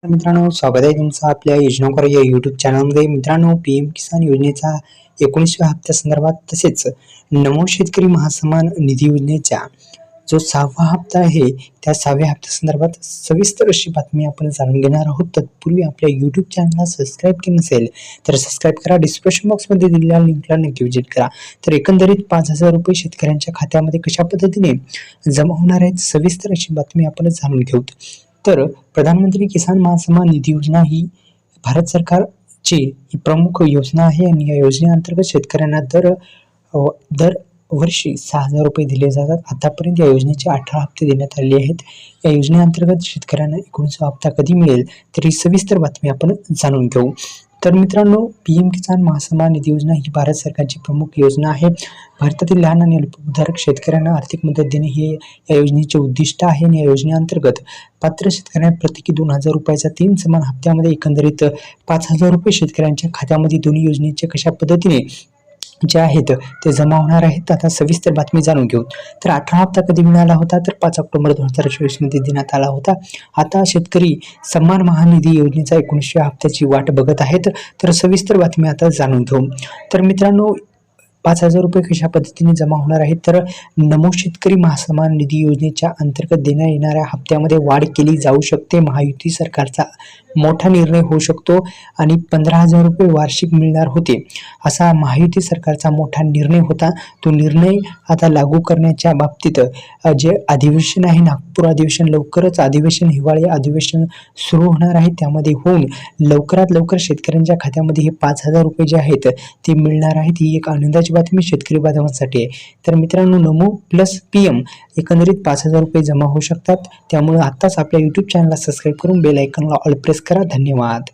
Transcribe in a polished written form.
मित्रांनो, स्वागत आहे तुमचं आपल्या योजनाकार या यूट्यूब चॅनलमध्ये. मित्रांनो, पीएम किसान योजनेचा 19व्या हप्त्यासंदर्भात तसेच नमो शेतकरी महासन्मान निधी योजनेचा जो 6वा हप्ता आहे त्या 6व्या हप्त्यासंदर्भात सविस्तर अशी बातमी आपण जाणून घेणार आहोत. तत्पूर्वी आपल्या यूट्यूब चॅनलला सबस्क्राईब केलं नसेल तर सबस्क्राईब करा. डिस्क्रिप्शन बॉक्समध्ये दिलेल्या लिंकला नक्की विजिट करा. तर एकंदरीत 5,000 रुपये शेतकऱ्यांच्या खात्यामध्ये कशा पद्धतीने जमा होणार आहेत सविस्तर अशी बातमी आपण जाणून घेऊ. तर प्रधानमंत्री किसान महासन्मान निधी योजना ही भारत सरकारची ही प्रमुख योजना आहे आणि या योजनेअंतर्गत शेतकऱ्यांना दर वर्षी 6,000 रुपये दिले जातात. आतापर्यंत या योजनेचे 18 हप्ते देण्यात आले आहेत. या योजनेअंतर्गत शेतकऱ्यांना 19वा हप्ता कधी मिळेल तर ही सविस्तर बातमी आपण जाणून घेऊ. तर मित्रांनो, पीएम किसान महासन्मान निधी योजना ही भारत सरकारची प्रमुख योजना आहे. भारतातील लहान आणि अल्पभूधारक शेतकऱ्यांना आर्थिक मदत देणे हे या योजनेचे उद्दिष्ट आहे. आणि या योजनेअंतर्गत पात्र शेतकऱ्यांना प्रत्येकी 2,000 रुपयाचा 3 समान हप्त्यामध्ये एकंदरीत 5,000 रुपये शेतकऱ्यांच्या खात्यामध्ये दोन्ही योजनेचे कशा पद्धतीने जे आहेत ते जमा होणार आहेत. आता सविस्तर बातमी जाणून घेऊ. तर 18 हप्ता कधी मिळाला होता तर 5 ऑक्टोबर 2024 मध्ये देण्यात आला होता. आता शेतकरी सन्मान महानिधी योजनेचा 19व्या हप्त्याची वाट बघत आहेत. तर सविस्तर बातमी आता जाणून घेऊ. तर मित्रांनो, 5,000 रुपये कशा पद्धतीने जमा होणार आहेत तर नमो शेतकरी महासन्मान निधी योजनेच्या अंतर्गत देण्यात येणाऱ्या हप्त्यामध्ये वाढ केली जाऊ शकते. महायुती सरकारचा मोठा निर्णय होऊ शकतो आणि 15,000 रुपये वार्षिक मिळणार होते असा महायुती सरकारचा मोठा निर्णय होता. तो निर्णय आता लागू करण्याच्या बाबतीत जे अधिवेशन आहे नागपूर अधिवेशन, लवकरच अधिवेशन हिवाळी अधिवेशन सुरू होणार आहे. त्यामध्ये होऊन लवकरात लवकर शेतकऱ्यांच्या खात्यामध्ये हे 5,000 रुपये जे आहेत ते मिळणार आहेत. ही एक आनंदाची बातमी शेतकरी बांधवांसाठी आहे. तर मित्रांनो, नमो प्लस पीएम एकंदरीत 5,000 रुपये जमा होऊ शकतात. त्यामुळे आत्ताच आपल्या यूट्यूब चॅनलला सबस्क्राईब करून बेल आयकॉनला ऑल प्रेस करा. धन्यवाद.